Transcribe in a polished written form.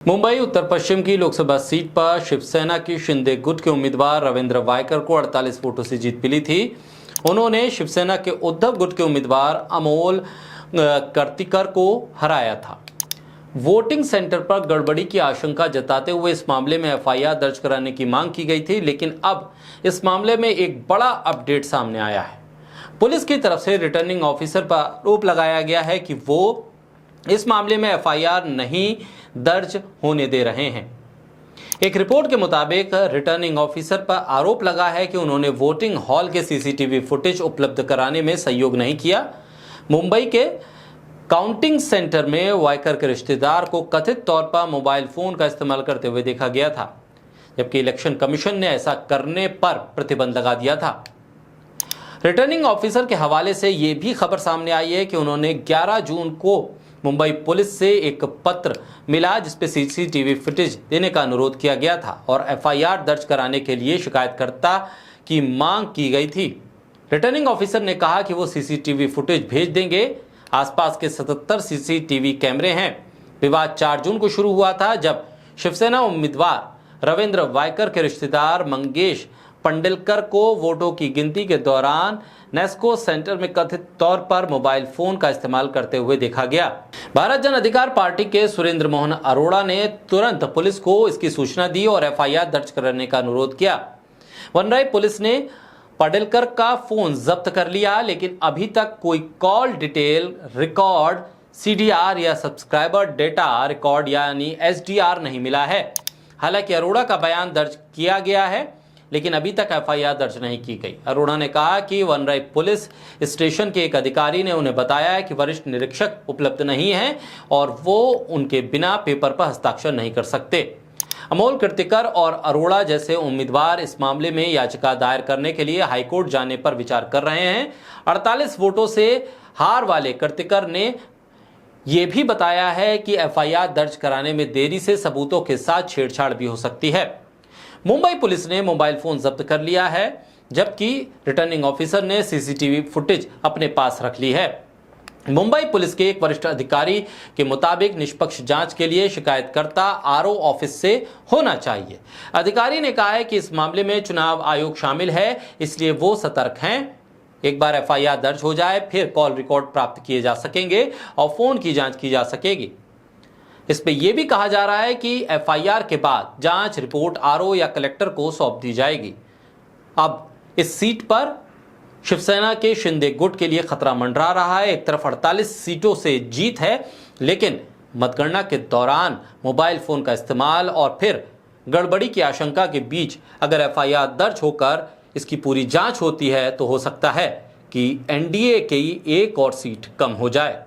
मुंबई उत्तर पश्चिम की लोकसभा सीट पर शिवसेना की शिंदे गुट के उम्मीदवार रविंद्र वायकर को 48 वोटों से जीत मिली थी। उन्होंने शिवसेना के उद्धव गुट के उम्मीदवार अमोल कर्तिकर को हराया था। वोटिंग सेंटर पर गड़बड़ी की आशंका जताते हुए इस मामले में एफआईआर दर्ज कराने की मांग की गई थी, लेकिन अब इस मामले में एक बड़ा अपडेट सामने आया है। पुलिस की तरफ से रिटर्निंग ऑफिसर पर आरोप लगाया गया है कि वो इस मामले में एफआईआर नहीं दर्ज होने दे रहे हैं। एक रिपोर्ट के मुताबिक रिटर्निंग ऑफिसर पर आरोप लगा है कि उन्होंने वोटिंग हॉल के सीसीटीवी फुटेज उपलब्ध कराने में सहयोग नहीं किया। मुंबई के काउंटिंग सेंटर में वायकर के रिश्तेदार को कथित तौर पर मोबाइल फोन का इस्तेमाल करते हुए देखा गया था, जबकि इलेक्शन कमीशन ने ऐसा करने पर प्रतिबंध लगा दिया था। रिटर्निंग ऑफिसर के हवाले से यह भी खबर सामने आई है कि उन्होंने 11 जून को मुंबई पुलिस से एक पत्र मिला जिसपे सीसीटीवी फुटेज देने का अनुरोध किया गया था और एफआईआर दर्ज कराने के लिए शिकायतकर्ता की मांग की गई थी। रिटर्निंग ऑफिसर ने कहा कि वो सीसीटीवी फुटेज भेज देंगे। आसपास के 77 सीसीटीवी कैमरे हैं। विवाद 4 जून को शुरू हुआ था, जब शिवसेना उम्मीदवार रविंद्र वायकर के रिश्तेदार मंगेश पंडिलकर को वोटों की गिनती के दौरान नेस्को सेंटर में कथित तौर पर मोबाइल फोन का इस्तेमाल करते हुए देखा गया। भारत जन अधिकार पार्टी के सुरेंद्र मोहन अरोड़ा ने तुरंत पुलिस को इसकी सूचना दी और एफआईआर दर्ज करने का अनुरोध किया। वनराय पुलिस ने पंडिलकर का फोन जब्त कर लिया, लेकिन अभी तक कोई कॉल डिटेल रिकॉर्ड, सीडीआर या सब्सक्राइबर डेटा रिकॉर्ड यानी एसडीआर नहीं मिला है। हालांकि अरोड़ा का बयान दर्ज किया गया है, लेकिन अभी तक एफआईआर दर्ज नहीं की गई। अरोड़ा ने कहा कि वनराय पुलिस स्टेशन के एक अधिकारी ने उन्हें बताया है कि वरिष्ठ निरीक्षक उपलब्ध नहीं है और वो उनके बिना पेपर पर हस्ताक्षर नहीं कर सकते। अमोल कर्तिकर और अरोड़ा जैसे उम्मीदवार इस मामले में याचिका दायर करने के लिए हाईकोर्ट जाने पर विचार कर रहे हैं। 48 वोटों से हार वाले कर्तिकर ने यह भी बताया है कि एफआईआर दर्ज कराने में देरी से सबूतों के साथ छेड़छाड़ भी हो सकती है। मुंबई पुलिस ने मोबाइल फोन जब्त कर लिया है, जबकि रिटर्निंग ऑफिसर ने सीसीटीवी फुटेज अपने पास रख ली है। मुंबई पुलिस के एक वरिष्ठ अधिकारी के मुताबिक निष्पक्ष जांच के लिए शिकायतकर्ता आरओ ऑफिस से होना चाहिए। अधिकारी ने कहा है कि इस मामले में चुनाव आयोग शामिल है, इसलिए वो सतर्क हैं। एक बार एफआईआर दर्ज हो जाए फिर कॉल रिकॉर्ड प्राप्त किए जा सकेंगे और फोन की जांच की जा सकेगी। इस पे यह भी कहा जा रहा है कि एफआईआर के बाद जांच रिपोर्ट आरओ या कलेक्टर को सौंप दी जाएगी। अब इस सीट पर शिवसेना के शिंदे गुट के लिए खतरा मंडरा रहा है। एक तरफ 48 सीटों से जीत है, लेकिन मतगणना के दौरान मोबाइल फोन का इस्तेमाल और फिर गड़बड़ी की आशंका के बीच अगर एफआईआर दर्ज होकर इसकी पूरी जांच होती है तो हो सकता है कि एनडीए की एक और सीट कम हो जाए।